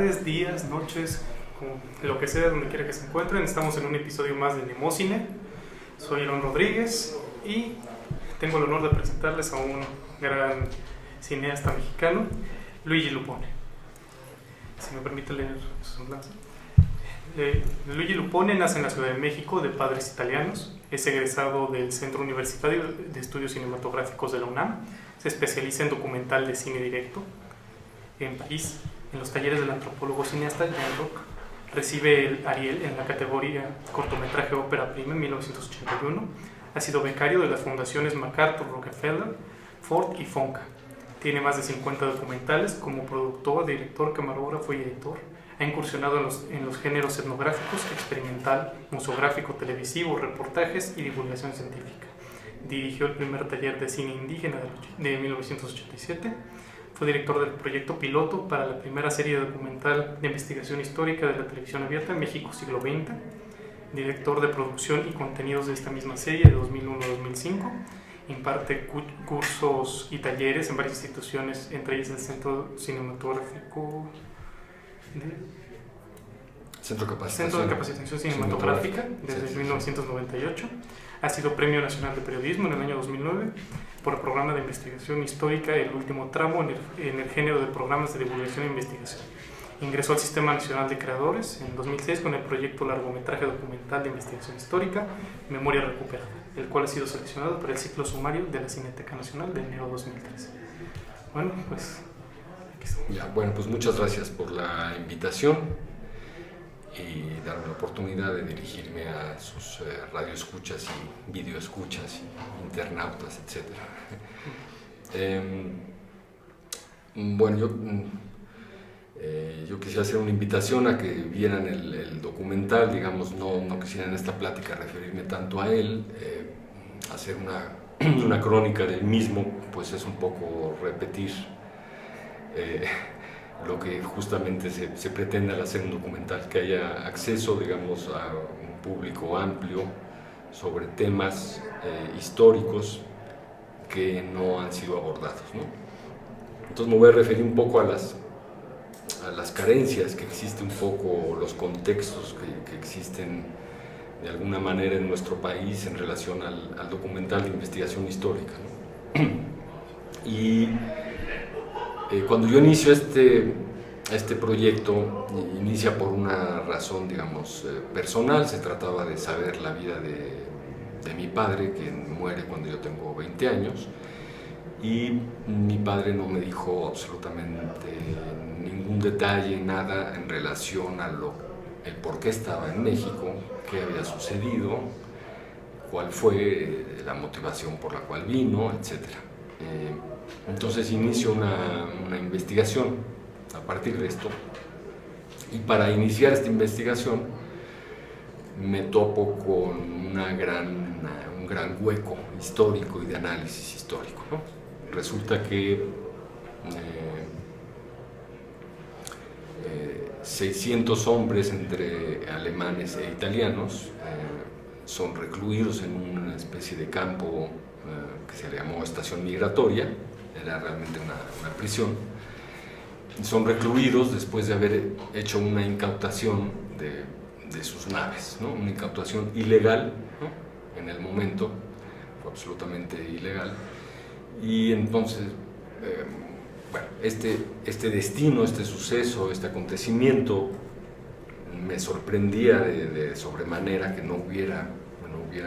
tardes, días, noches, lo que sea, donde quiera que se encuentren. Estamos en un episodio más de Nemocine. Soy Aaron Rodríguez y tengo el honor de presentarles a un gran cineasta mexicano, Luigi Lupone. Si me permite leer su semblanza. Luigi Lupone nace en la Ciudad de México de padres italianos. Es egresado del Centro Universitario de Estudios Cinematográficos de la UNAM. Se especializa en documental de cine directo en París, en los talleres del antropólogo cineasta Jean Roch. Recibe el Ariel en la categoría cortometraje ópera prima en 1981. Ha sido becario de las fundaciones MacArthur, Rockefeller, Ford y Fonca. Tiene más de 50 documentales como productor, director, camarógrafo y editor. Ha incursionado en los géneros etnográficos, experimental, museográfico, televisivo, reportajes y divulgación científica. Dirigió el primer taller de cine indígena de 1987. Fue director del proyecto piloto para la primera serie documental de investigación histórica de la televisión abierta en México siglo XX. Director de producción y contenidos de esta misma serie de 2001 a 2005. Imparte cursos y talleres en varias instituciones, entre ellas el Centro Cinematográfico... Centro de Capacitación Cinematográfica desde 1998. Ha sido Premio Nacional de Periodismo en el año 2009 por el programa de investigación histórica El Último Tramo en el género de programas de divulgación e investigación. Ingresó al Sistema Nacional de Creadores en 2006 con el proyecto largometraje documental de investigación histórica Memoria Recuperada, el cual ha sido seleccionado para el ciclo sumario de la Cineteca Nacional de enero 2013. Bueno, pues... Bueno, pues muchas gracias por la invitación y darme la oportunidad de dirigirme a sus radioescuchas y videoescuchas y internautas, etc. Bueno, yo quisiera hacer una invitación a que vieran el documental, digamos, no quisiera en esta plática referirme tanto a él, hacer una crónica del mismo, pues es un poco repetir lo que justamente se pretende al hacer un documental, que haya acceso, digamos, a un público amplio sobre temas históricos que no han sido abordados, ¿no? Entonces me voy a referir un poco a las carencias que existen, un poco los contextos que existen de alguna manera en nuestro país en relación al documental de investigación histórica, ¿no? Y cuando yo inicio este proyecto, inicia por una razón, digamos, personal. Se trataba de saber la vida de mi padre, que muere cuando yo tengo 20 años, y mi padre no me dijo absolutamente ningún detalle, nada en relación a el por qué estaba en México, qué había sucedido, cuál fue la motivación por la cual vino, etc. Entonces inicio una investigación a partir de esto, y para iniciar esta investigación me topo con un gran hueco histórico y de análisis histórico, ¿no? Resulta que 600 hombres entre alemanes e italianos son recluidos en una especie de campo que se le llamó estación migratoria. Era realmente una prisión. Son recluidos después de haber hecho una incautación de sus naves, ¿no? Una incautación ilegal, ¿no? En el momento, fue absolutamente ilegal. Y entonces, bueno, este destino, este suceso, este acontecimiento me sorprendía de sobremanera que no hubiera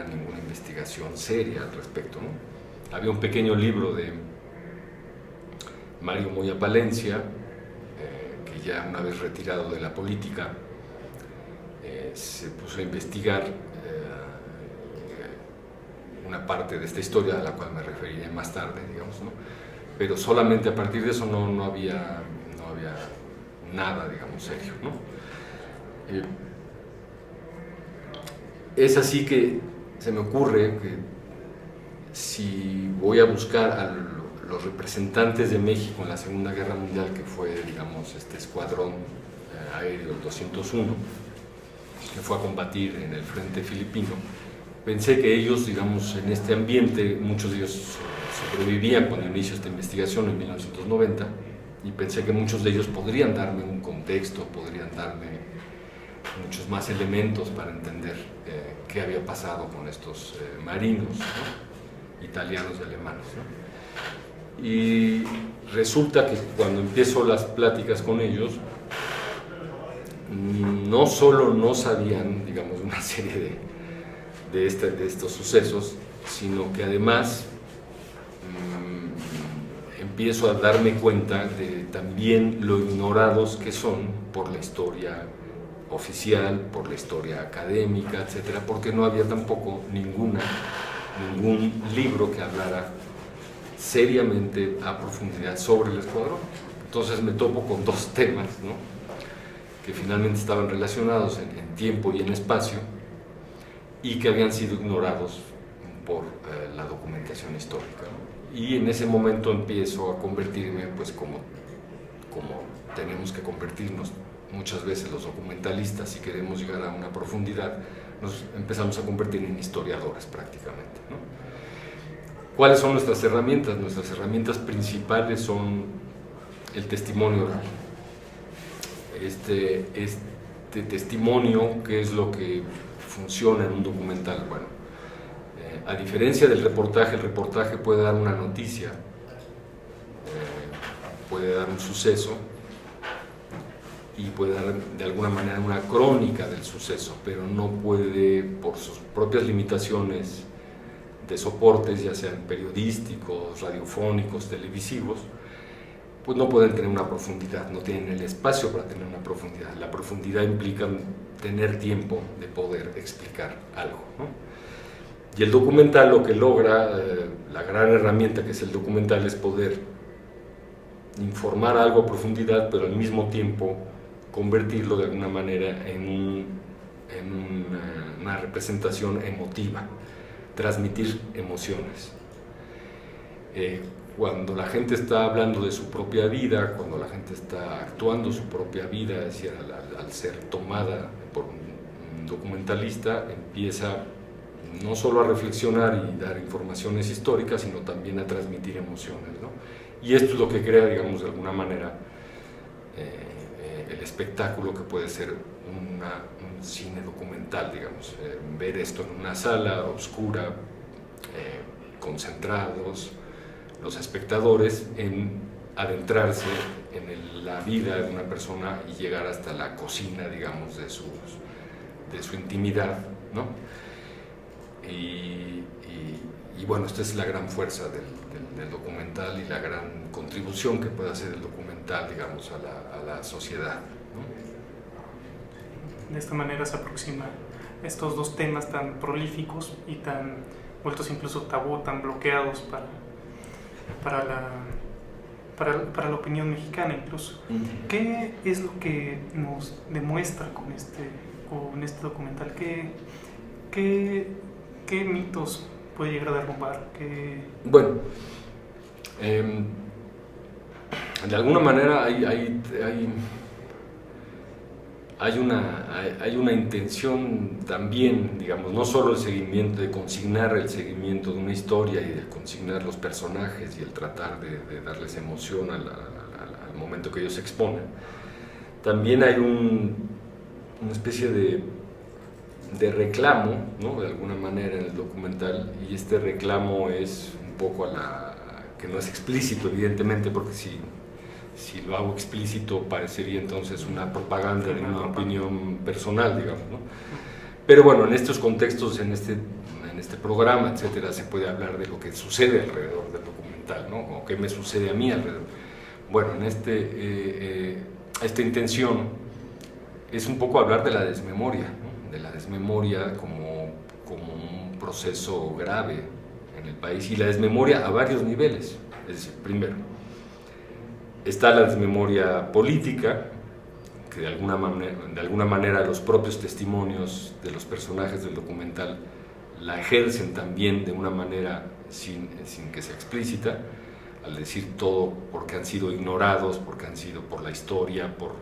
ninguna investigación seria al respecto, ¿no? Había un pequeño libro de Mario Moya Palencia, que ya una vez retirado de la política, se puso a investigar una parte de esta historia, a la cual me referiré más tarde, digamos, ¿no? Pero solamente a partir de eso no había nada, digamos, serio, ¿no? Es así que se me ocurre que si voy a buscar a los representantes de México en la Segunda Guerra Mundial, que fue, digamos, este escuadrón aéreo, el 201, que fue a combatir en el frente filipino, pensé que ellos, digamos, en este ambiente, muchos de ellos sobrevivían cuando inicio esta investigación en 1990, y pensé que muchos de ellos podrían darme un contexto, podrían darme muchos más elementos para entender qué había pasado con estos marinos, ¿no? Italianos y alemanes, ¿no? Y resulta que cuando empiezo las pláticas con ellos, no solo no sabían, digamos, una serie de estos sucesos, sino que además empiezo a darme cuenta de también lo ignorados que son por la historia oficial, por la historia académica, etcétera, porque no había tampoco ningún libro que hablara seriamente a profundidad sobre el escuadrón. Entonces me topo con dos temas, ¿no?, que finalmente estaban relacionados en tiempo y en espacio y que habían sido ignorados por la documentación histórica, ¿no? Y en ese momento empiezo a convertirme, pues como tenemos que convertirnos muchas veces los documentalistas si queremos llegar a una profundidad, nos empezamos a convertir en historiadores prácticamente, ¿no? ¿Cuáles son nuestras herramientas? Nuestras herramientas principales son el testimonio oral. Este testimonio, ¿qué es lo que funciona en un documental? Bueno, a diferencia del reportaje, el reportaje puede dar una noticia, puede dar un suceso y puede dar de alguna manera una crónica del suceso, pero no puede, por sus propias limitaciones de soportes, ya sean periodísticos, radiofónicos, televisivos, pues no pueden tener una profundidad, no tienen el espacio para tener una profundidad. La profundidad implica tener tiempo de poder explicar algo, ¿no? Y el documental lo que logra, la gran herramienta que es el documental, es poder informar algo a profundidad, pero al mismo tiempo convertirlo de alguna manera en una representación emotiva, transmitir emociones. Cuando la gente está hablando de su propia vida, cuando la gente está actuando su propia vida, es decir, al ser tomada por un documentalista, empieza no solo a reflexionar y dar informaciones históricas, sino también a transmitir emociones, ¿no? Y esto es lo que crea, digamos, de alguna manera, el espectáculo que puede ser un cine documental, digamos. Ver esto en una sala oscura, concentrados, los espectadores, en adentrarse en la vida de una persona y llegar hasta la cocina, digamos, de su intimidad, ¿no? Y bueno, esta es la gran fuerza del documental y la gran contribución que puede hacer el documental, digamos, a la sociedad, ¿no? De esta manera se aproxima estos dos temas tan prolíficos y tan vueltos incluso tabú, tan bloqueados para la opinión mexicana incluso. ¿Qué es lo que nos demuestra con este documental? ¿Qué mitos puede llegar a derrumbar? Bueno, de alguna manera hay una intención también, digamos, no solo el seguimiento, de consignar el seguimiento de una historia y de consignar los personajes y el tratar de darles emoción al momento que ellos se exponen. También hay una especie de reclamo, ¿no?, de alguna manera en el documental, y este reclamo es un poco que no es explícito, evidentemente, porque si lo hago explícito parecería entonces una propaganda de una opinión personal, digamos, ¿no? Pero bueno, en estos contextos, en este programa, etcétera, se puede hablar de lo que sucede alrededor del documental, ¿no?, o qué me sucede a mí alrededor. Bueno, en esta intención es un poco hablar de la desmemoria, ¿no?, de la desmemoria como un proceso grave en el país, y la desmemoria a varios niveles. Es decir, primero, está la desmemoria política, que de alguna manera los propios testimonios de los personajes del documental la ejercen también de una manera sin que sea explícita, al decir todo porque han sido ignorados, porque han sido por la historia, por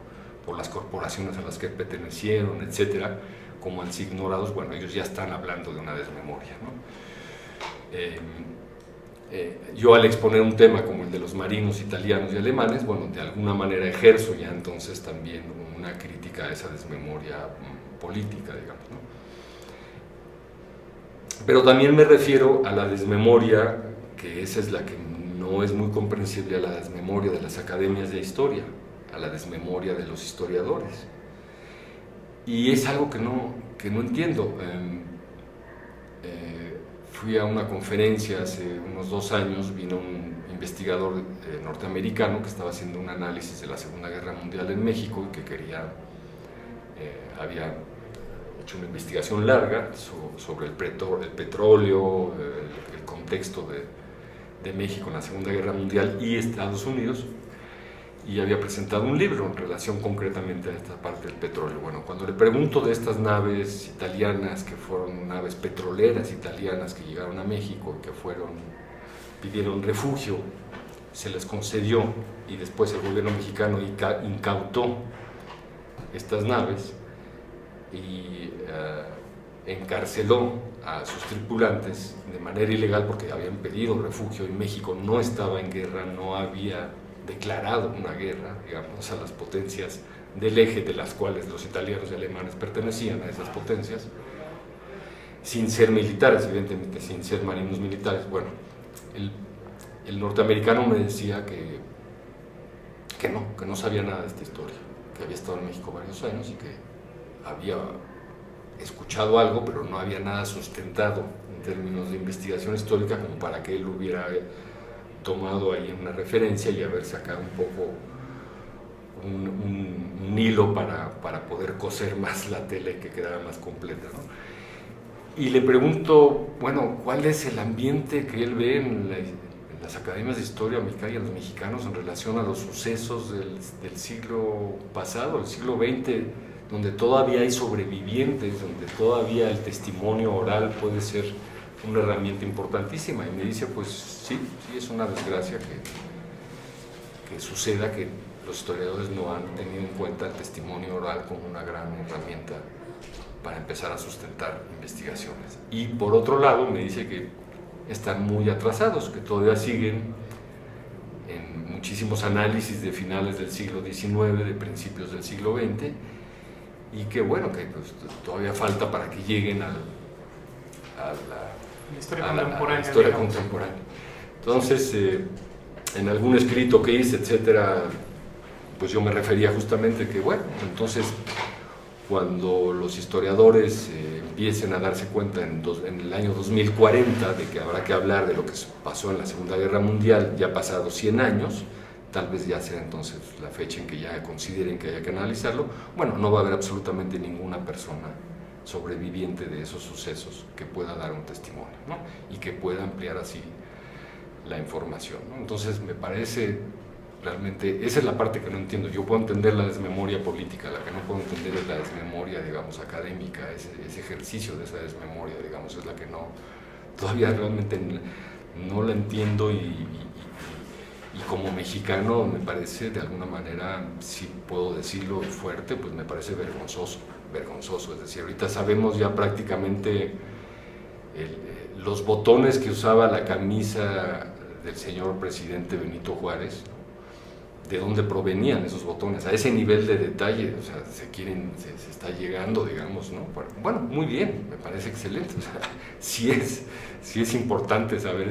las corporaciones a las que pertenecieron, etcétera, como han sido ignorados. Bueno, ellos ya están hablando de una desmemoria, ¿no? yo al exponer un tema como el de los marinos italianos y alemanes, bueno, de alguna manera ejerzo ya entonces también una crítica a esa desmemoria política, digamos, ¿no? Pero también me refiero a la desmemoria, que esa es la que no es muy comprensible, a la desmemoria de las academias de historia, a la desmemoria de los historiadores. Y es algo que no entiendo. Fui a una conferencia hace unos 2 años, vino un investigador norteamericano que estaba haciendo un análisis de la Segunda Guerra Mundial en México y que había hecho una investigación larga sobre el petróleo, el contexto de México en la Segunda Guerra Mundial y Estados Unidos, y había presentado un libro en relación concretamente a esta parte del petróleo. Bueno, cuando le pregunto de estas naves italianas, que fueron naves petroleras italianas que llegaron a México y que pidieron refugio, se les concedió, y después el gobierno mexicano incautó estas naves y encarceló a sus tripulantes de manera ilegal porque habían pedido refugio, y México no estaba en guerra, no había declarado una guerra, digamos, a las potencias del eje, de las cuales los italianos y alemanes pertenecían a esas potencias, sin ser militares, evidentemente, sin ser marinos militares. Bueno, el norteamericano me decía que no sabía nada de esta historia, que había estado en México varios años y que había escuchado algo, pero no había nada sustentado en términos de investigación histórica como para que él hubiera tomado ahí una referencia y haber sacado un poco un hilo para poder coser más la tela y que quedara más completa, ¿no? Y le pregunto, bueno, ¿cuál es el ambiente que él ve en las academias de historia mexicana y a los mexicanos en relación a los sucesos del siglo pasado, el siglo XX, donde todavía hay sobrevivientes, donde todavía el testimonio oral puede ser una herramienta importantísima? Y me dice, pues sí, es una desgracia que suceda que los historiadores no han tenido en cuenta el testimonio oral como una gran herramienta para empezar a sustentar investigaciones. Y por otro lado me dice que están muy atrasados, que todavía siguen en muchísimos análisis de finales del siglo XIX, de principios del siglo XX, y que bueno, que pues, todavía falta para que lleguen a la historia contemporánea. Entonces, en algún escrito que hice, etcétera, pues yo me refería justamente que, bueno, entonces, cuando los historiadores empiecen a darse cuenta en el año 2040 de que habrá que hablar de lo que pasó en la Segunda Guerra Mundial, ya pasados 100 años, tal vez ya sea entonces la fecha en que ya consideren que haya que analizarlo, bueno, no va a haber absolutamente ninguna persona sobreviviente de esos sucesos que pueda dar un testimonio, ¿no? Y que pueda ampliar así la información, ¿no? Entonces me parece realmente, esa es la parte que no entiendo. Yo puedo entender la desmemoria política, la que no puedo entender es la desmemoria, digamos, académica, ese ejercicio de esa desmemoria, digamos, es la que todavía realmente no la entiendo, y como mexicano me parece, de alguna manera, si puedo decirlo fuerte, pues me parece vergonzoso, es decir, ahorita sabemos ya prácticamente los botones que usaba la camisa del señor presidente Benito Juárez, de dónde provenían esos botones, a ese nivel de detalle, o sea, se está llegando, digamos, ¿no? Bueno, muy bien, me parece excelente, o sea, sí es importante saber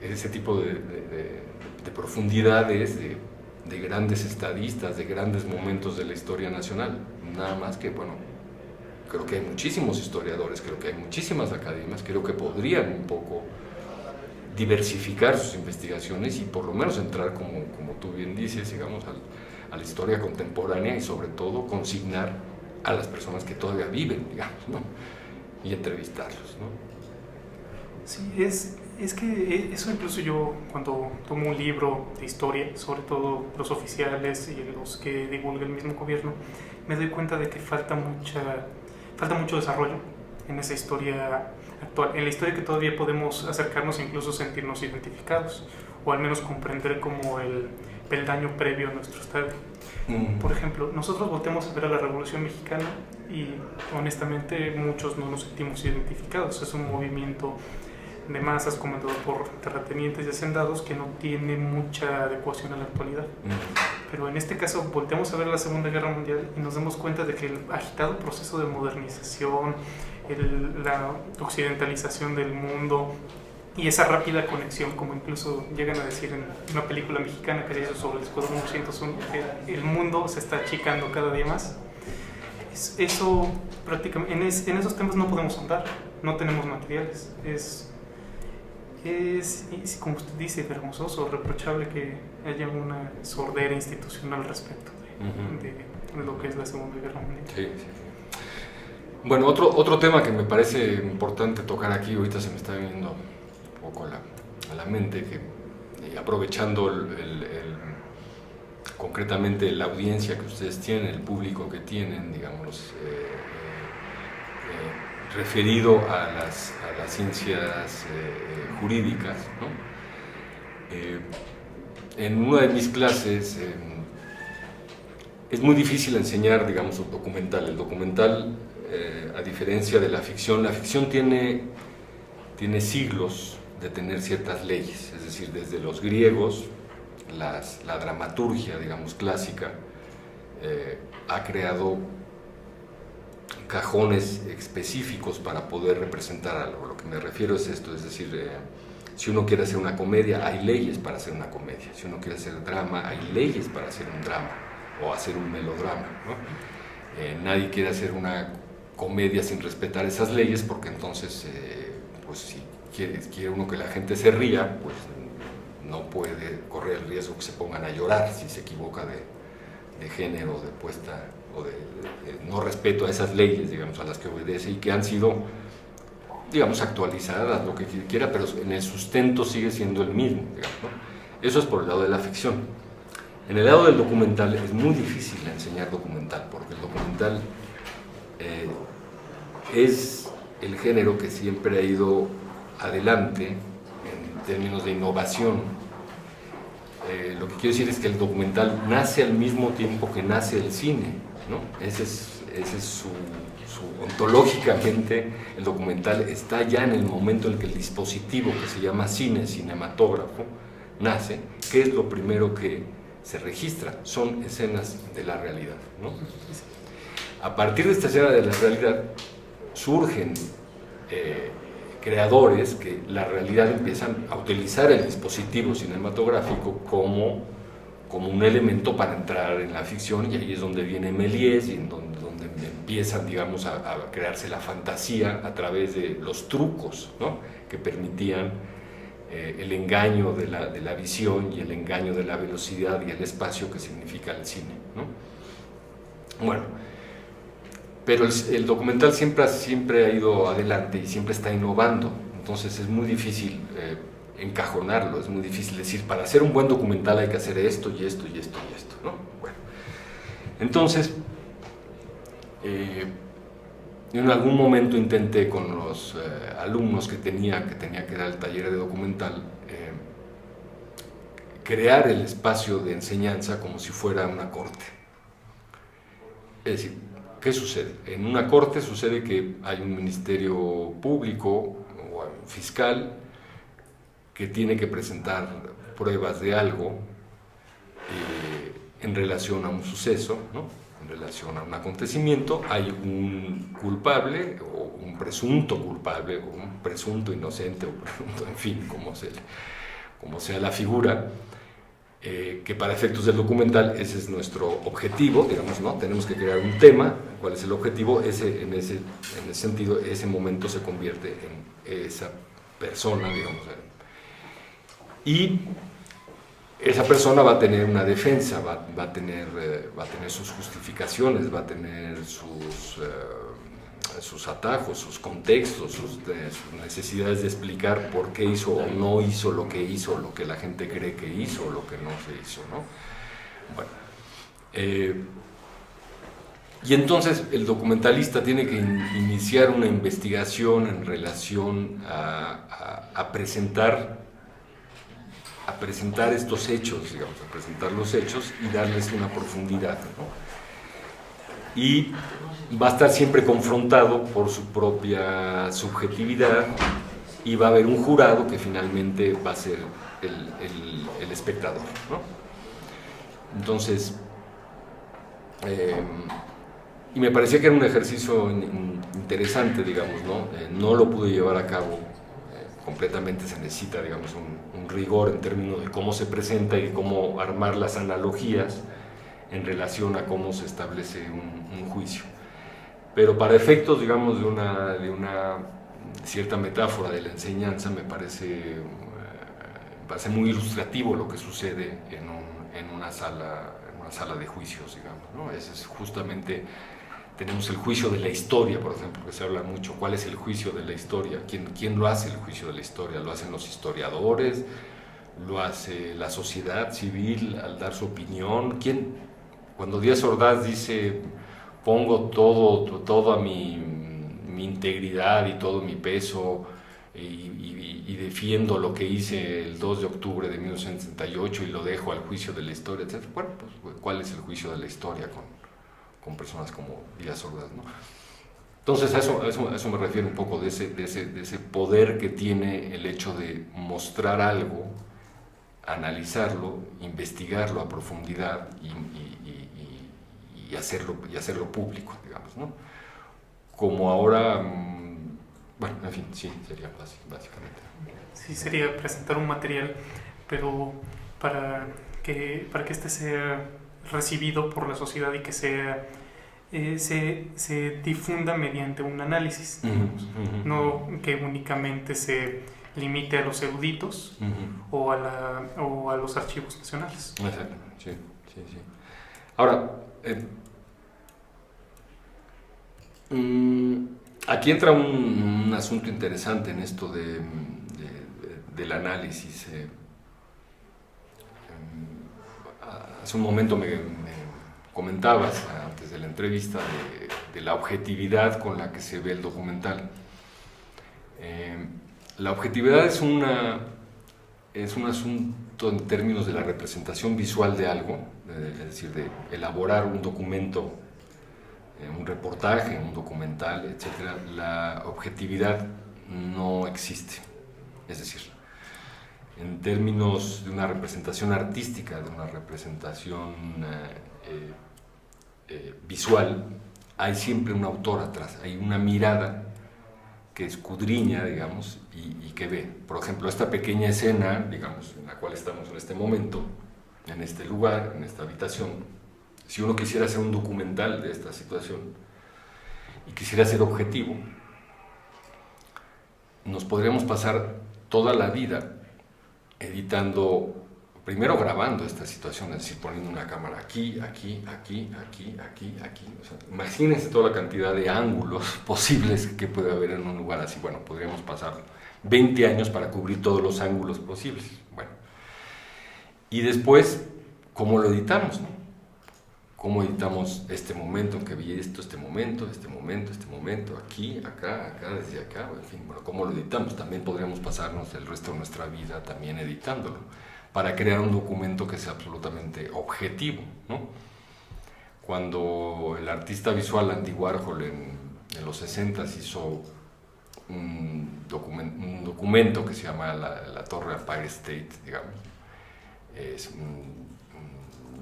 ese tipo de profundidades, de grandes estadistas, de grandes momentos de la historia nacional. Nada más que, bueno, creo que hay muchísimos historiadores, creo que hay muchísimas academias, creo que podrían un poco diversificar sus investigaciones y por lo menos entrar, como tú bien dices, digamos, a la historia contemporánea, y sobre todo consignar a las personas que todavía viven, digamos, ¿no? Y entrevistarlos, ¿no? Sí, es que eso incluso yo, cuando tomo un libro de historia, sobre todo los oficiales y los que divulga el mismo gobierno, me doy cuenta de que falta mucho desarrollo en esa historia actual, en la historia que todavía podemos acercarnos e incluso sentirnos identificados, o al menos comprender como el peldaño previo a nuestro estado. Por ejemplo, nosotros volteamos a ver a la Revolución Mexicana y honestamente muchos no nos sentimos identificados. Es un movimiento de masas comandado por terratenientes y hacendados que no tiene mucha adecuación a la actualidad. Pero en este caso volteamos a ver la Segunda Guerra Mundial y nos damos cuenta de que el agitado proceso de modernización, la occidentalización del mundo y esa rápida conexión, como incluso llegan a decir en una película mexicana que se hizo sobre el Escuadrón 801, que el mundo se está achicando cada día más. Eso prácticamente, en esos temas no podemos andar, no tenemos materiales. Es como usted dice, vergonzoso, reprochable que haya una sordera institucional respecto de lo que es la Segunda Guerra Mundial. Sí, sí. Bueno, otro tema que me parece importante tocar aquí, ahorita se me está viniendo un poco a la mente, que aprovechando concretamente la audiencia que ustedes tienen, el público que tienen, digamos, referido a las ciencias jurídicas, ¿no? En una de mis clases es muy difícil enseñar, digamos, un documental. El documental, a diferencia de la ficción tiene siglos de tener ciertas leyes, es decir, desde los griegos, la dramaturgia, digamos, clásica, ha creado cajones específicos para poder representar algo. Lo que me refiero es esto, es decir, si uno quiere hacer una comedia, hay leyes para hacer una comedia. Si uno quiere hacer drama, hay leyes para hacer un drama o hacer un melodrama, ¿no? Nadie quiere hacer una comedia sin respetar esas leyes, porque entonces, pues si quiere uno que la gente se ría, pues no puede correr el riesgo que se pongan a llorar si se equivoca de género, de puesta o de no respeto a esas leyes, digamos, a las que obedece y que han sido, digamos, actualizadas, lo que quiera, pero en el sustento sigue siendo el mismo, digamos, ¿no? Eso es por el lado de la ficción. En el lado del documental es muy difícil enseñar documental, porque el documental es el género que siempre ha ido adelante en términos de innovación. Lo que quiero decir es que el documental nace al mismo tiempo que nace el cine, ¿no? Ese es ontológicamente, el documental está ya en el momento en que el dispositivo que se llama cine, cinematógrafo, nace. ¿Qué es lo primero que se registra? Son escenas de la realidad, ¿no? A partir de esta escena de la realidad surgen creadores que la realidad empiezan a utilizar el dispositivo cinematográfico como un elemento para entrar en la ficción, y ahí es donde viene Méliès y en donde empiezan, digamos, a crearse la fantasía a través de los trucos, ¿no?, que permitían el engaño de la visión y el engaño de la velocidad y el espacio que significa el cine, ¿no? Bueno, pero el documental siempre ha ido adelante y siempre está innovando, entonces es muy difícil encajonarlo, es muy difícil decir, para hacer un buen documental hay que hacer esto y esto y esto y esto, ¿no? Bueno, entonces, en algún momento intenté con los alumnos que tenía que dar el taller de documental, crear el espacio de enseñanza como si fuera una corte. Es decir, ¿qué sucede? En una corte sucede que hay un ministerio público o un fiscal que tiene que presentar pruebas de algo en relación a un suceso, ¿no?, en relación a un acontecimiento. Hay un culpable o un presunto culpable o un presunto inocente o presunto, en fin, como sea la figura, que para efectos del documental ese es nuestro objetivo, digamos, ¿no? Tenemos que crear un tema. ¿Cuál es el objetivo? En ese sentido, ese momento se convierte en esa persona, digamos, y esa persona va a tener una defensa, va a tener sus justificaciones, va a tener sus atajos, sus contextos, sus necesidades de explicar por qué hizo o no hizo lo que la gente cree que hizo o lo que no se hizo, ¿no? Bueno, y entonces el documentalista tiene que iniciar una investigación en relación a presentar estos hechos, digamos, a presentar los hechos y darles una profundidad, ¿no? Y va a estar siempre confrontado por su propia subjetividad y va a haber un jurado que finalmente va a ser el espectador, ¿no? Entonces, y me parecía que era un ejercicio interesante, digamos, ¿no? No lo pude llevar a cabo completamente, se necesita, digamos, un rigor en términos de cómo se presenta y cómo armar las analogías en relación a cómo se establece un juicio. Pero para efectos, digamos, de una cierta metáfora de la enseñanza, me parece muy ilustrativo lo que sucede en una sala de juicios, digamos, ¿no? Es justamente, tenemos el juicio de la historia, por ejemplo, que se habla mucho. ¿Cuál es el juicio de la historia? ¿Quién lo hace el juicio de la historia? ¿Lo hacen los historiadores? ¿Lo hace la sociedad civil al dar su opinión? Cuando Díaz Ordaz dice, pongo toda mi integridad y todo mi peso y defiendo lo que hice el 2 de octubre de 1968 y lo dejo al juicio de la historia, etc. Bueno, pues, ¿cuál es el juicio de la historia con personas como Díaz Ordaz, ¿no? Entonces a eso me refiero un poco, de ese poder que tiene el hecho de mostrar algo, analizarlo, investigarlo a profundidad y hacerlo público, digamos, ¿no? Como ahora, bueno, en fin, sí, sería básicamente. Sí, sería presentar un material, pero para que este sea recibido por la sociedad y que se difunda mediante un análisis, no que únicamente se limite a los eruditos o a los archivos nacionales. Exacto, sí. Ahora, aquí entra un asunto interesante en esto del análisis. Hace un momento me comentabas, antes de la entrevista, de la objetividad con la que se ve el documental. La objetividad es un asunto en términos de la representación visual de algo, es decir, de elaborar un documento, un reportaje, un documental, etc. La objetividad no existe. Es decir, en términos de una representación artística, de una representación visual, hay siempre un autor atrás, hay una mirada que escudriña, digamos, y que ve. Por ejemplo, esta pequeña escena, digamos, en la cual estamos en este momento, en este lugar, en esta habitación, si uno quisiera hacer un documental de esta situación y quisiera ser objetivo, nos podríamos pasar toda la vida editando, primero grabando esta situación, es decir, poniendo una cámara aquí. O sea, imagínense toda la cantidad de ángulos posibles que puede haber en un lugar así. Bueno, podríamos pasar 20 años para cubrir todos los ángulos posibles. Bueno, y después, ¿cómo lo editamos, no? ¿Cómo editamos este momento en que vi esto, este momento, aquí, acá, desde acá, en fin, bueno, ¿cómo lo editamos? También podríamos pasarnos el resto de nuestra vida también editándolo, para crear un documento que sea absolutamente objetivo, ¿no? Cuando el artista visual Andy Warhol en los 60s hizo un documento que se llama la Torre Empire State, digamos, es un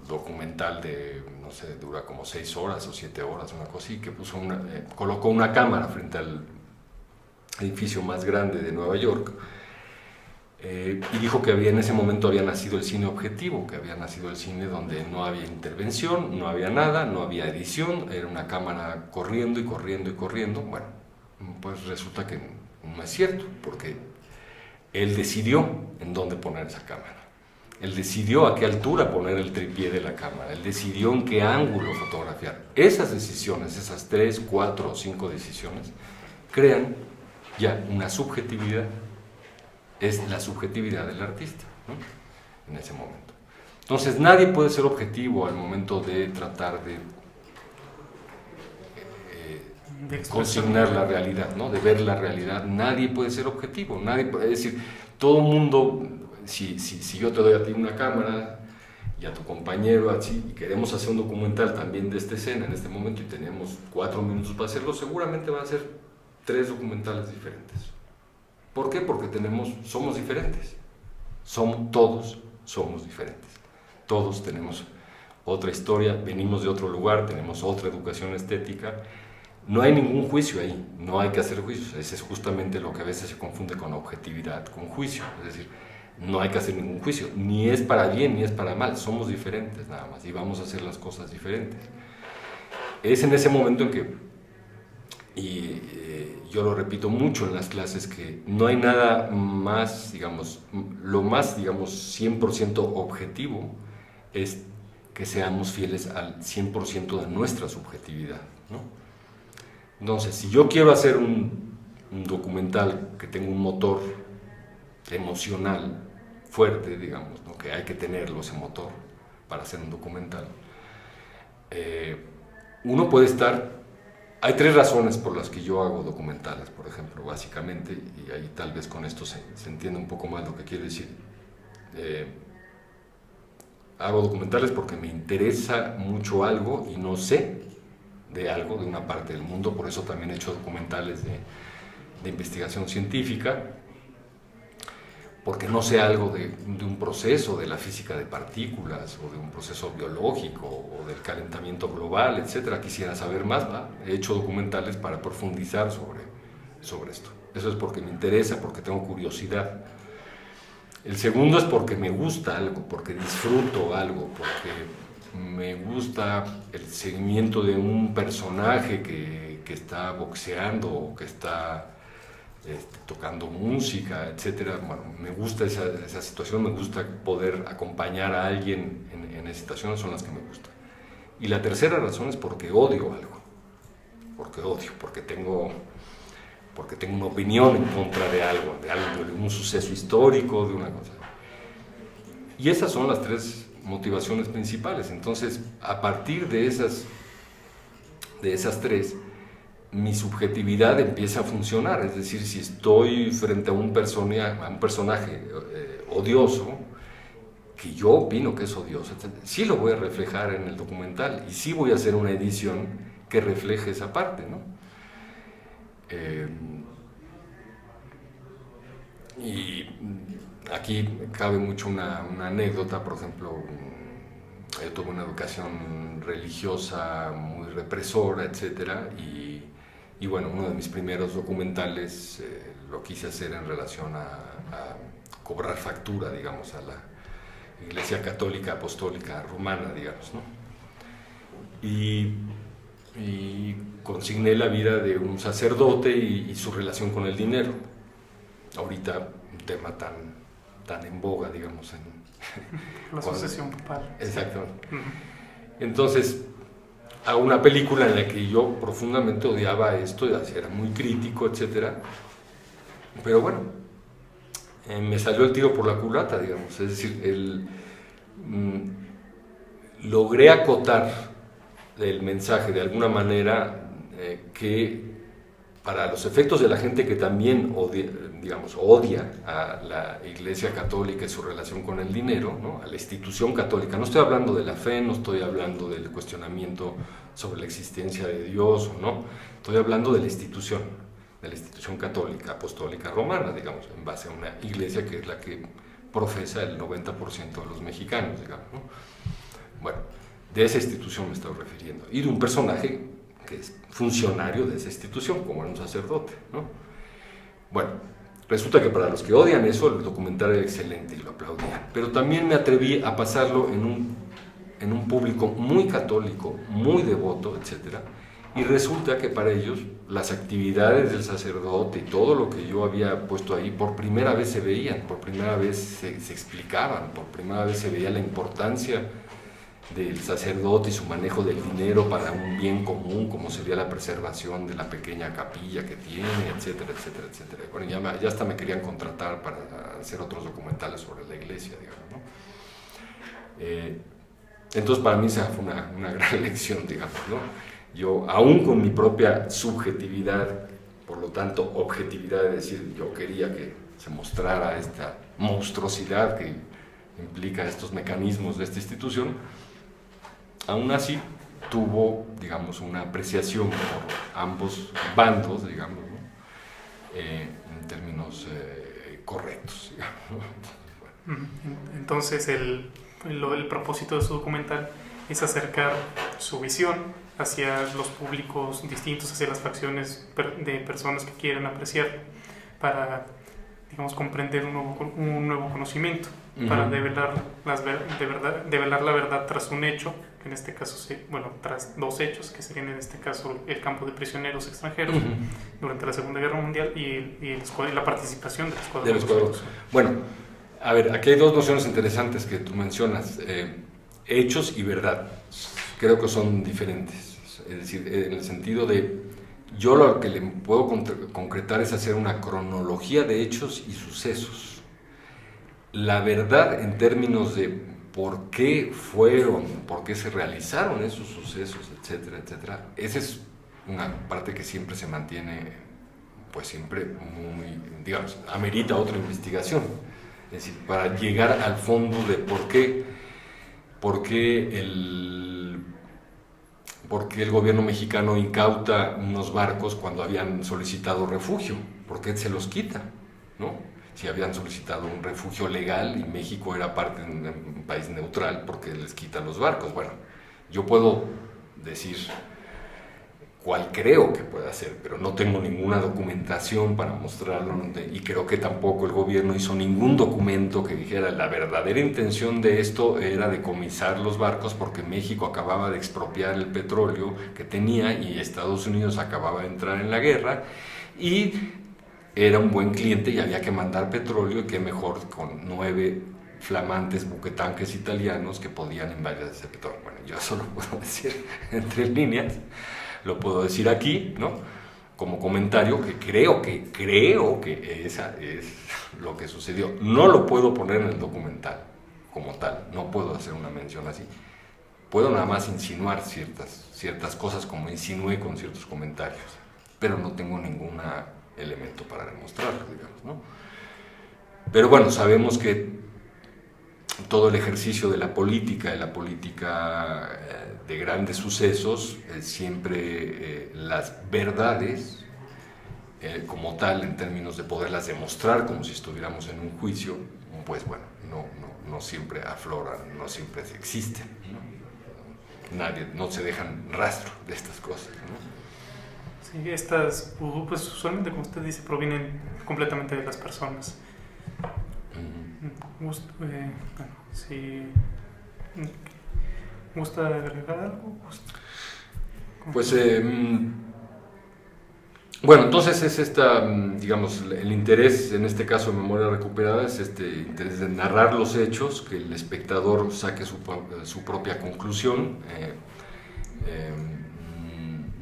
documental de, no sé, dura como 6 horas o 7 horas, una cosa así, que colocó una cámara frente al edificio más grande de Nueva York, y dijo que en ese momento había nacido el cine objetivo, que había nacido el cine donde no había intervención, no había nada, no había edición, era una cámara corriendo. Bueno, pues resulta que no es cierto, porque él decidió en dónde poner esa cámara. Él decidió a qué altura poner el tripié de la cámara, él decidió en qué ángulo fotografiar. Esas decisiones, esas 3, 4 o 5 decisiones, crean ya una subjetividad, es la subjetividad del artista, ¿no? En ese momento. Entonces nadie puede ser objetivo al momento de tratar de consignar la realidad, ¿no? De ver la realidad. Nadie puede ser objetivo, es decir, todo el mundo. Si yo te doy a ti una cámara y a tu compañero así, y queremos hacer un documental también de esta escena en este momento y tenemos 4 minutos para hacerlo, seguramente van a ser 3 documentales diferentes. ¿Por qué? Porque somos diferentes. Todos somos diferentes. Todos tenemos otra historia, venimos de otro lugar, tenemos otra educación estética. No hay ningún juicio ahí, no hay que hacer juicios. Ese es justamente lo que a veces se confunde con objetividad, con juicio. Es decir, no hay que hacer ningún juicio, ni es para bien ni es para mal, somos diferentes nada más y vamos a hacer las cosas diferentes. Es en ese momento en que, yo lo repito mucho en las clases, que no hay nada más, digamos, lo más, digamos, 100% objetivo es que seamos fieles al 100% de nuestra subjetividad, ¿no? Entonces, si yo quiero hacer un documental que tenga un motor emocional fuerte, digamos, ¿no? Que hay que tenerlo, ese motor, para hacer un documental, uno puede estar... Hay 3 razones por las que yo hago documentales, por ejemplo, básicamente, y ahí tal vez con esto se entiende un poco más lo que quiero decir. Hago documentales porque me interesa mucho algo y no sé de algo, de una parte del mundo, por eso también he hecho documentales de investigación científica, porque no sé algo de un proceso de la física de partículas o de un proceso biológico o del calentamiento global, etcétera. Quisiera saber más, ¿va? He hecho documentales para profundizar sobre esto. Eso es porque me interesa, porque tengo curiosidad. El segundo es porque me gusta algo, porque disfruto algo, porque me gusta el seguimiento de un personaje que está boxeando o que está tocando música, etcétera. Bueno, me gusta esa situación, me gusta poder acompañar a alguien en esas situaciones, son las que me gustan. Y la tercera razón es porque odio algo, porque tengo una opinión en contra de algo, de un suceso histórico, de una cosa. Y esas son las 3 motivaciones principales. Entonces, a partir de esas 3, mi subjetividad empieza a funcionar. Es decir, si estoy frente a un personaje odioso, que yo opino que es odioso, sí lo voy a reflejar en el documental y sí voy a hacer una edición que refleje esa parte, ¿no? Y aquí cabe mucho una anécdota. Por ejemplo, yo tuve una educación religiosa muy represora, etcétera, y bueno, uno de mis primeros documentales lo quise hacer en relación a cobrar factura, digamos, a la Iglesia Católica Apostólica Romana, digamos, ¿no? Y consigné la vida de un sacerdote y su relación con el dinero. Ahorita un tema tan en boga, digamos, la sucesión papal. Exactamente. Entonces, hago una película en la que yo profundamente odiaba esto, era muy crítico, etcétera. Pero bueno, me salió el tiro por la culata, digamos. Es decir, logré acotar el mensaje de alguna manera que para los efectos de la gente que también odia a la Iglesia Católica y su relación con el dinero, ¿no? A la institución católica. No estoy hablando de la fe, no estoy hablando del cuestionamiento sobre la existencia de Dios, ¿no? Estoy hablando de la institución católica, apostólica romana, digamos, en base a una iglesia que es la que profesa el 90% de los mexicanos, digamos, ¿no? Bueno, de esa institución me estoy refiriendo. Y de un personaje que es funcionario de esa institución, como era un sacerdote, ¿no? Bueno, resulta que para los que odian eso, el documental era excelente y lo aplaudían. Pero también me atreví a pasarlo en un público muy católico, muy devoto, etc. Y resulta que para ellos las actividades del sacerdote y todo lo que yo había puesto ahí, por primera vez se veían, por primera vez se explicaban, por primera vez se veía la importancia del sacerdote y su manejo del dinero para un bien común, como sería la preservación de la pequeña capilla que tiene, etcétera, etcétera, etcétera. Bueno, ya hasta me querían contratar para hacer otros documentales sobre la iglesia, digamos, ¿no? Entonces para mí esa fue una gran lección, digamos, ¿no? Yo, aún con mi propia subjetividad, por lo tanto objetividad, es decir, yo quería que se mostrara esta monstruosidad que implica estos mecanismos de esta institución, aún así tuvo, digamos, una apreciación por ambos bandos, digamos, ¿no? términos correctos, digamos, ¿no? Entonces el propósito de su documental es acercar su visión hacia los públicos distintos, hacia las facciones de personas que quieren apreciar, para, digamos, comprender un nuevo conocimiento, para develar la verdad tras un hecho, que en este caso, tras dos hechos, que serían en este caso el campo de prisioneros extranjeros durante la Segunda Guerra Mundial y la participación del escuadrón. Bueno, a ver, aquí hay dos nociones interesantes que tú mencionas, hechos y verdad. Creo que son diferentes, es decir, en el sentido de, yo lo que le puedo concretar es hacer una cronología de hechos y sucesos. La verdad en términos de por qué fueron, por qué se realizaron esos sucesos, etcétera, etcétera, esa es una parte que siempre se mantiene, pues siempre muy, digamos, amerita otra investigación. Es decir, para llegar al fondo de por qué el gobierno mexicano incauta unos barcos cuando habían solicitado refugio, ¿por qué se los quita? ¿No? Si habían solicitado un refugio legal y México era parte de un país neutral, ¿por qué les quitan los barcos? Bueno, yo puedo decir cuál creo que puede hacer, pero no tengo ninguna documentación para mostrarlo, y creo que tampoco el gobierno hizo ningún documento que dijera la verdadera intención de esto era decomisar los barcos porque México acababa de expropiar el petróleo que tenía y Estados Unidos acababa de entrar en la guerra y era un buen cliente y había que mandar petróleo, y qué mejor con 9 flamantes buquetanques italianos que podían invadir ese petróleo. Bueno, yo eso lo puedo decir entre líneas, lo puedo decir aquí, ¿no? Como comentario, que creo que esa es lo que sucedió. No lo puedo poner en el documental como tal, no puedo hacer una mención así. Puedo nada más insinuar ciertas cosas, como insinué con ciertos comentarios, pero no tengo ningún elemento para demostrarlo, digamos, ¿no? Pero bueno, sabemos que todo el ejercicio de la política de grandes sucesos, siempre las verdades como tal, en términos de poderlas demostrar como si estuviéramos en un juicio, pues bueno, no siempre afloran, no siempre existen, ¿no? No se dejan rastro de estas cosas, ¿no? Sí, estas, pues usualmente, como usted dice, provienen completamente de las personas. Si ¿gusta agregar algo? Pues, bueno, entonces es digamos, el interés, en este caso de Memoria Recuperada, es este interés de narrar los hechos, que el espectador saque su propia conclusión.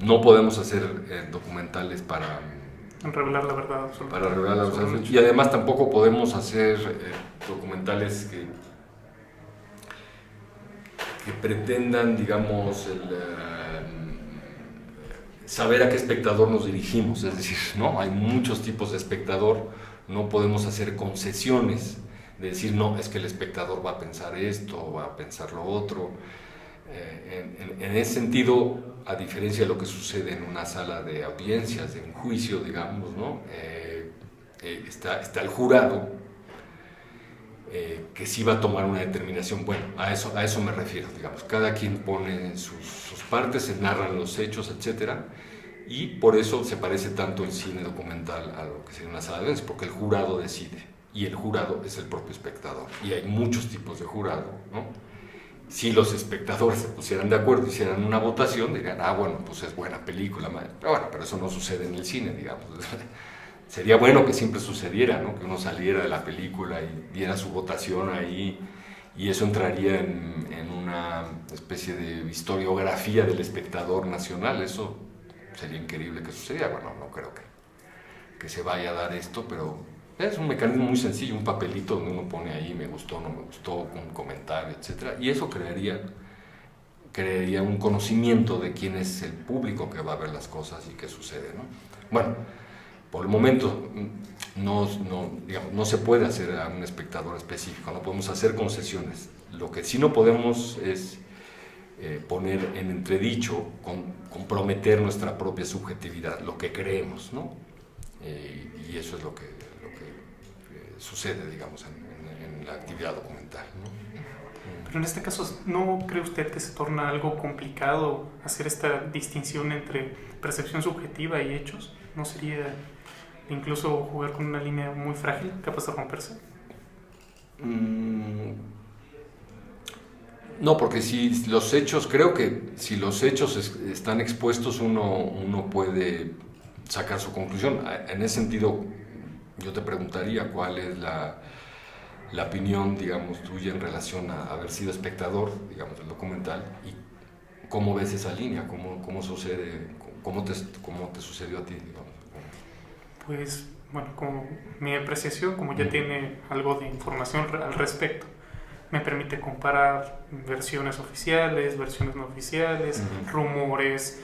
No podemos hacer documentales para revelar la verdad absoluta. Para revelar la verdad. Y además tampoco podemos hacer documentales que pretendan, digamos, saber a qué espectador nos dirigimos. Es decir, ¿no? Hay muchos tipos de espectador, no podemos hacer concesiones de decir, no, es que el espectador va a pensar esto, va a pensar lo otro. En ese sentido, a diferencia de lo que sucede en una sala de audiencias, de un juicio, digamos, ¿no? Está el jurado que sí va a tomar una determinación. Bueno, a eso me refiero, digamos. Cada quien pone sus partes, se narran los hechos, etcétera, y por eso se parece tanto el cine documental a lo que sería una sala de audiencias, porque el jurado decide, y el jurado es el propio espectador, y hay muchos tipos de jurado, ¿no? Si los espectadores se pusieran de acuerdo y hicieran una votación, dirían, bueno, pues es buena película, pero bueno, pero eso no sucede en el cine, digamos. Sería bueno que siempre sucediera, ¿no? Que uno saliera de la película y diera su votación ahí, y eso entraría en una especie de historiografía del espectador nacional. Eso sería increíble que sucediera. Bueno, no creo que se vaya a dar esto, pero es un mecanismo muy sencillo, un papelito donde uno pone ahí me gustó, no me gustó, un comentario, etc. Y eso crearía un conocimiento de quién es el público que va a ver las cosas y qué sucede, ¿no? Bueno, por el momento digamos, no se puede hacer a un espectador específico, no podemos hacer concesiones. Lo que sí no podemos es poner en entredicho, comprometer nuestra propia subjetividad, lo que creemos, ¿no? y eso es lo que sucede, digamos, en la actividad documental, ¿no? Pero en este caso, ¿no cree usted que se torna algo complicado hacer esta distinción entre percepción subjetiva y hechos? ¿No sería incluso jugar con una línea muy frágil, capaz de romperse? No, porque si los hechos, creo que si los hechos están expuestos, uno puede sacar su conclusión. En ese sentido, yo te preguntaría cuál es la opinión, digamos, tuya en relación a haber sido espectador, digamos, del documental, y cómo ves esa línea, cómo sucede, cómo te sucedió a ti, digamos. Pues, bueno, como mi apreciación, como ya tiene algo de información al respecto, me permite comparar versiones oficiales, versiones no oficiales, rumores,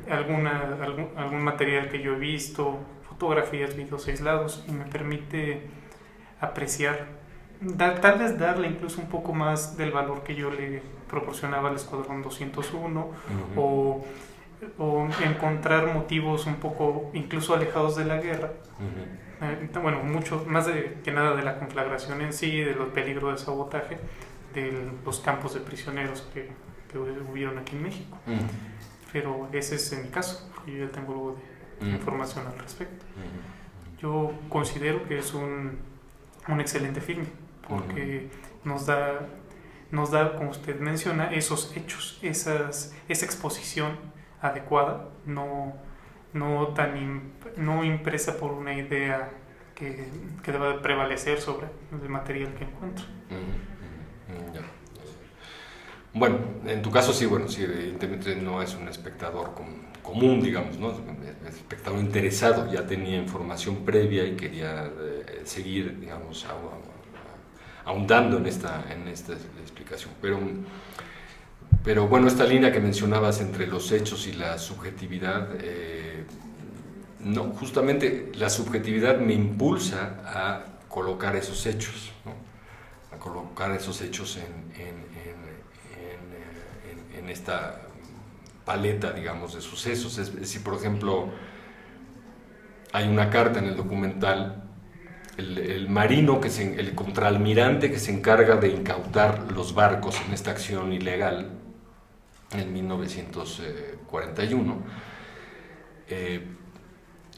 algún material que yo he visto, fotografías, videos aislados, y me permite apreciar, tal vez darle incluso un poco más del valor que yo le proporcionaba al Escuadrón 201, o encontrar motivos un poco incluso alejados de la guerra. Bueno, mucho más que nada de la conflagración en sí, de los peligros de sabotaje, de los campos de prisioneros que hubieron aquí en México. Pero ese es mi caso, porque yo ya tengo algo de información al respecto. Yo considero que es un excelente filme, porque nos da, como usted menciona, esos hechos, esa exposición adecuada, no impresa por una idea que deba de prevalecer sobre el material que encuentro. Bueno, en tu caso sí, evidentemente no es un espectador común, digamos, ¿no? Es espectador interesado, ya tenía información previa y quería seguir, digamos, ahondando en esta explicación. Pero bueno, esta línea que mencionabas entre los hechos y la subjetividad, no, justamente la subjetividad me impulsa a colocar esos hechos, ¿no? A colocar esos hechos en esta paleta, digamos, de sucesos. Es decir, por ejemplo, hay una carta en el documental, el marino, el contraalmirante que se encarga de incautar los barcos en esta acción ilegal en 1941,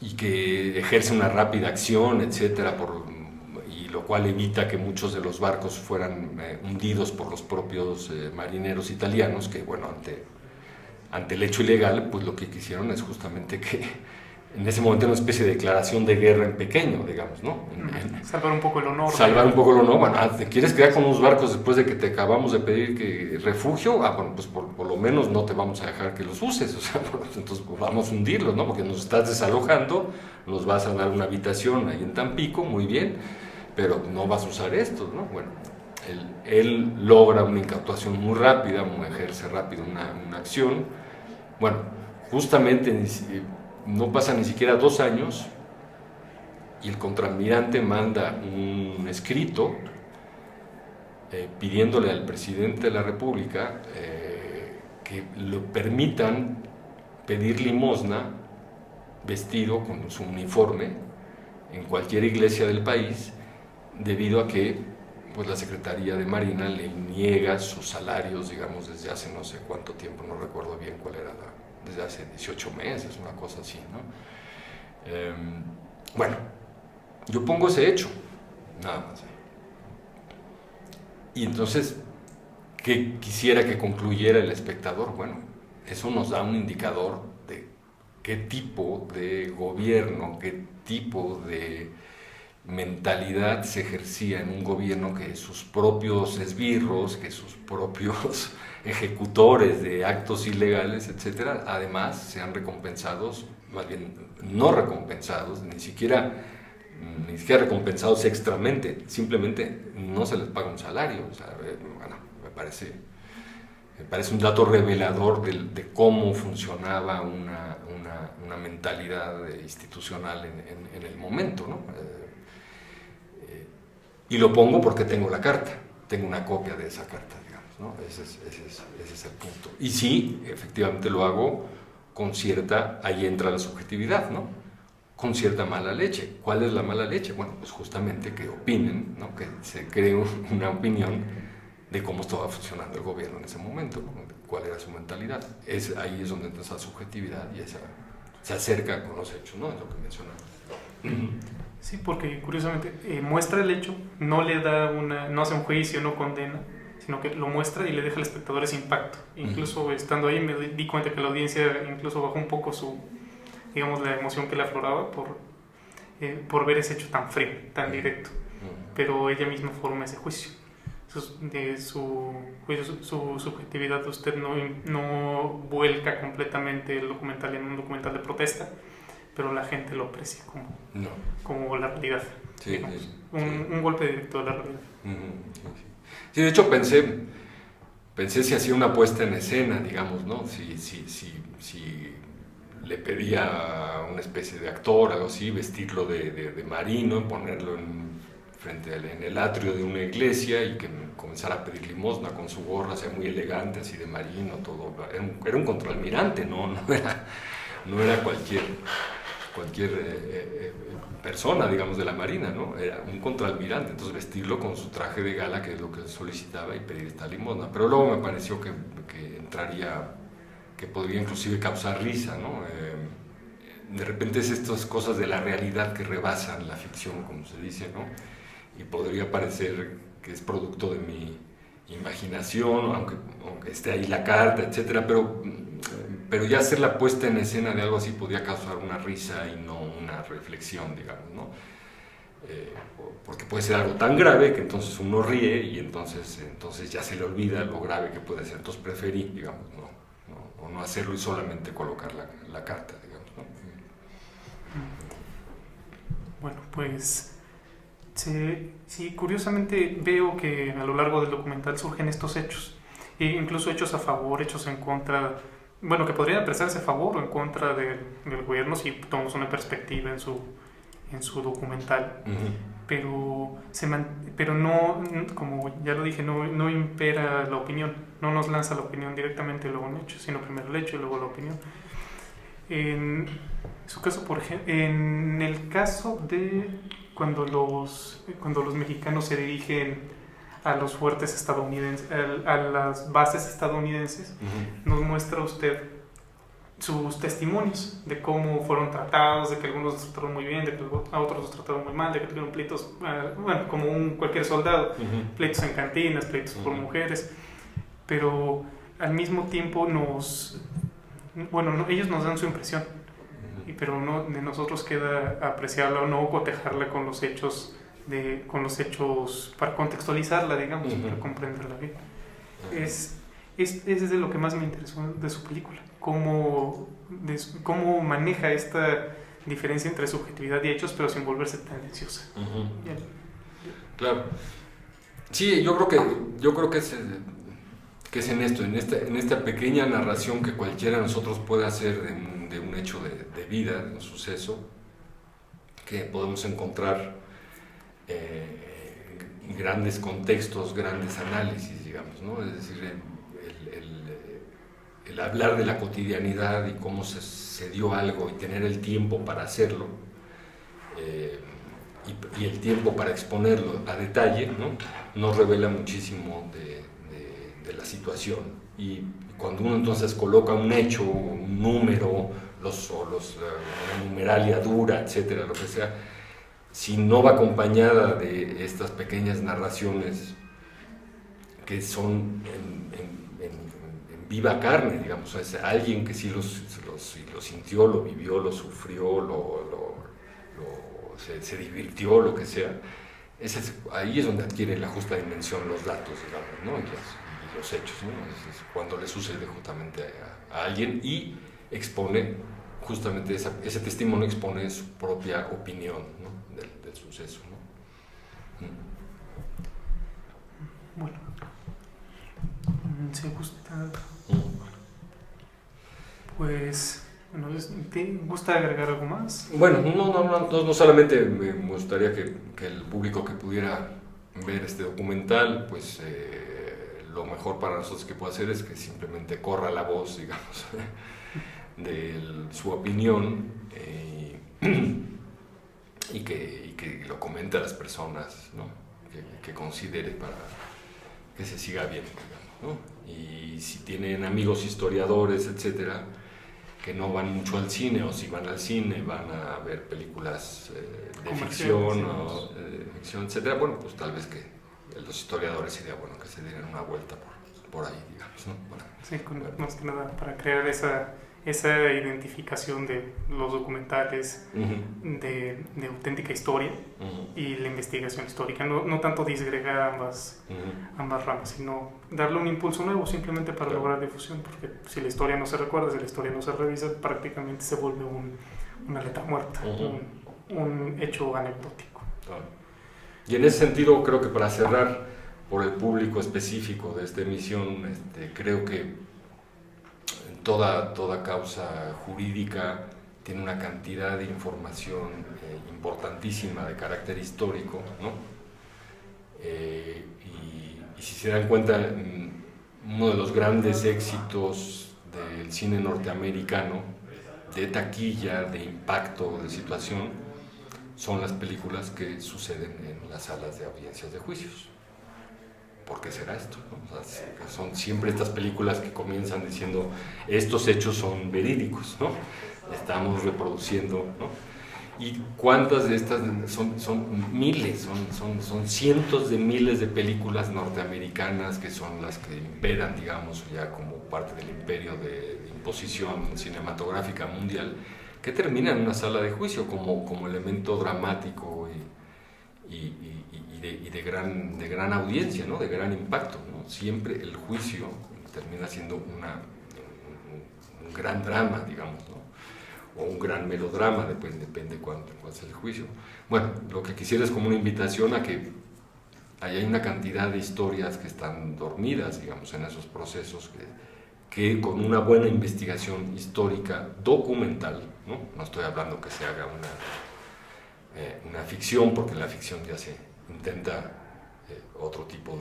y que ejerce una rápida acción, etcétera, y lo cual evita que muchos de los barcos fueran hundidos por los propios marineros italianos, que, bueno, ante el hecho ilegal, pues lo que quisieron es justamente que en ese momento una especie de declaración de guerra en pequeño, digamos, ¿no? Salvar un poco el honor. Salvar un poco el honor. Bueno, ¿te quieres quedar con unos barcos después de que te acabamos de pedir refugio? Bueno, pues por lo menos no te vamos a dejar que los uses, o sea, entonces pues vamos a hundirlos, ¿no? Porque nos estás desalojando, nos vas a dar una habitación ahí en Tampico, muy bien, pero no vas a usar estos, ¿no? Bueno, él logra una incautación muy rápida, ejerce rápido una acción. Bueno, justamente no pasa ni siquiera 2 años y el contraalmirante manda un escrito pidiéndole al presidente de la República que le permitan pedir limosna vestido con su uniforme en cualquier iglesia del país, debido a que pues, la Secretaría de Marina le niega sus salarios, digamos, desde hace no sé cuánto tiempo, no recuerdo bien cuál era desde hace 18 meses, una cosa así, ¿no? Bueno, yo pongo ese hecho, nada más. Y entonces, ¿qué quisiera que concluyera el espectador? Bueno, eso nos da un indicador de qué tipo de gobierno, qué tipo de mentalidad se ejercía en un gobierno que sus propios esbirros, que sus propios ejecutores de actos ilegales, etcétera, además sean recompensados, más bien no recompensados, ni siquiera recompensados extramente, simplemente no se les paga un salario. O sea, bueno, me parece un dato revelador de cómo funcionaba una mentalidad institucional en el momento, ¿no? Y lo pongo porque tengo la carta, tengo una copia de esa carta, digamos, ¿no? Ese es el punto. Y sí, efectivamente lo hago con ahí entra la subjetividad, ¿no? con cierta mala leche. ¿Cuál es la mala leche? Bueno, pues justamente que opinen, ¿no? Que se cree una opinión de cómo estaba funcionando el gobierno en ese momento, ¿no? Cuál era su mentalidad. Ahí es donde entra esa subjetividad y se acerca con los hechos, ¿no? Es lo que mencionaba. Sí, porque curiosamente muestra el hecho, no hace un juicio, no condena, sino que lo muestra y le deja al espectador ese impacto. Incluso estando ahí me di cuenta que la audiencia incluso bajó un poco la emoción que le afloraba por ver ese hecho tan frío, tan directo. Pero ella misma forma ese juicio. Su subjetividad, usted no vuelca completamente el documental en un documental de protesta, pero la gente lo aprecia como la realidad. Sí, un golpe directo de la realidad. Sí, de hecho pensé si hacía una puesta en escena, digamos, ¿no? Si le pedía a una especie de actor, algo así, vestirlo de marino, ponerlo en el atrio de una iglesia y que comenzara a pedir limosna con su gorra, sea muy elegante, así de marino, todo. Era un contraalmirante, no era cualquier persona, digamos, de la marina, ¿no? Era un contraalmirante, entonces vestirlo con su traje de gala, que es lo que solicitaba, y pedir esta limosna. Pero luego me pareció que podría inclusive causar risa, ¿no? De repente es estas cosas de la realidad que rebasan la ficción, como se dice, ¿no? Y podría parecer que es producto de mi imaginación, aunque esté ahí la carta, etcétera, pero ya hacer la puesta en escena de algo así podría causar una risa y no una reflexión, digamos, ¿no? Porque puede ser algo tan grave que entonces uno ríe y entonces ya se le olvida lo grave que puede ser. Entonces preferí, digamos, no hacerlo y solamente colocar la carta, digamos, ¿no? Bueno, pues sí, curiosamente veo que a lo largo del documental surgen estos hechos, e incluso hechos a favor, hechos en contra, bueno, que podrían apreciarse a favor o en contra del gobierno si tomamos una perspectiva en su documental. Pero no, como ya lo dije, no impera la opinión, no nos lanza la opinión directamente y luego un hecho, sino primero el hecho y luego la opinión. En su caso, por ejemplo, en el caso de cuando los mexicanos se dirigen a los fuertes estadounidenses, a las bases estadounidenses, nos muestra usted sus testimonios de cómo fueron tratados, de que algunos los trataron muy bien, de que a otros los trataron muy mal, de que tuvieron pleitos, bueno, como cualquier soldado, pleitos en cantinas, pleitos por mujeres, pero al mismo tiempo ellos nos dan su impresión, pero de nosotros queda apreciarla o no cotejarla con los hechos para contextualizarla, digamos, para comprenderla bien. Es de lo que más me interesó de su película, cómo maneja esta diferencia entre subjetividad y hechos, pero sin volverse tendenciosa. Claro. Sí, yo creo que es en esto, en esta pequeña narración que cualquiera de nosotros puede hacer de un hecho de vida, de un suceso, que podemos encontrar grandes contextos, grandes análisis, digamos, ¿no? Es decir, el hablar de la cotidianidad y cómo se dio algo y tener el tiempo para hacerlo y el tiempo para exponerlo a detalle, ¿no? Nos revela muchísimo de la situación. Y cuando uno entonces coloca un hecho, un número, una numeralia dura, etcétera, lo que sea, si no va acompañada de estas pequeñas narraciones que son en viva carne, digamos, es alguien que sí lo sintió, lo vivió, lo sufrió, se divirtió, lo que sea, ahí es donde adquiere la justa dimensión los datos, digamos, ¿no? y los hechos, ¿no? Es cuando le sucede justamente a alguien y expone justamente ese testimonio, expone su propia opinión, ¿no? del suceso, ¿no? Bueno, si gusta, pues, bueno, ¿te gusta agregar algo más? Bueno, no solamente me gustaría que el público que pudiera ver este documental, pues lo mejor para nosotros que puede hacer es que simplemente corra la voz, digamos, de su opinión, y que lo comente a las personas, ¿no? que considere para que se siga viendo, digamos, ¿no? Y si tienen amigos historiadores, etcétera, que no van mucho al cine, o si van al cine van a ver películas de ficción, o, ficción, etcétera, bueno, pues tal vez que los historiadores sería bueno que se dieran una vuelta por ahí, digamos, ¿no? Bueno, sí, más que nada para crear esa identificación de los documentales de auténtica historia y la investigación histórica, no tanto disgregar ambas ramas, sino darle un impulso nuevo simplemente para lograr difusión, porque si la historia no se recuerda, si la historia no se revisa, prácticamente se vuelve una letra muerta, un hecho anecdótico. Y en ese sentido, creo que para cerrar, por el público específico de esta emisión, creo que toda causa jurídica tiene una cantidad de información importantísima de carácter histórico, ¿no? Y si se dan cuenta, uno de los grandes éxitos del cine norteamericano, de taquilla, de impacto, de situación, son las películas que suceden en las salas de audiencias de juicios. ¿Por qué será esto? ¿No? O sea, son siempre estas películas que comienzan diciendo estos hechos son verídicos, ¿no? Estamos reproduciendo, ¿no? Y cuántas de estas son miles, son cientos de miles de películas norteamericanas que son las que imperan, digamos, ya como parte del imperio de imposición cinematográfica mundial, que terminan en una sala de juicio como elemento dramático y de gran audiencia, ¿no? De gran impacto, ¿no? Siempre el juicio termina siendo un gran drama, digamos, ¿no? O un gran melodrama, depende cuál sea el juicio. Bueno, lo que quisiera es como una invitación a que hay una cantidad de historias que están dormidas, digamos, en esos procesos que con una buena investigación histórica documental, no estoy hablando que se haga una ficción, porque en la ficción ya se intenta otro tipo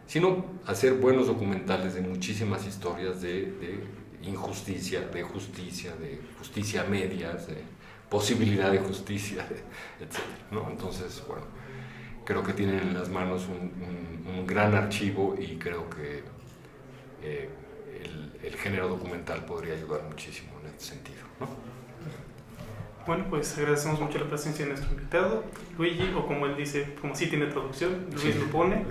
sino hacer buenos documentales de muchísimas historias de injusticia, de justicia media, de posibilidad de justicia, etc., ¿no? Entonces, bueno, creo que tienen en las manos un gran archivo y creo que el género documental podría ayudar muchísimo en este sentido, ¿no? Bueno, pues agradecemos mucho la presencia de nuestro invitado, Luigi, o como él dice, como sí tiene traducción, Luis Lupone,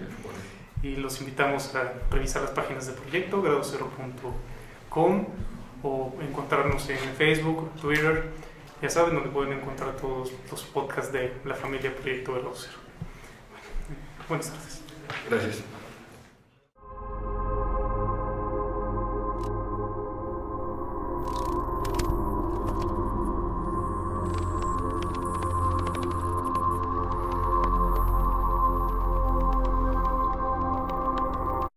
y los invitamos a revisar las páginas del proyecto, gradocero.com, o encontrarnos en Facebook, Twitter, ya saben, donde pueden encontrar todos los podcasts de la familia Proyecto Grado Cero. Buenas tardes. Gracias.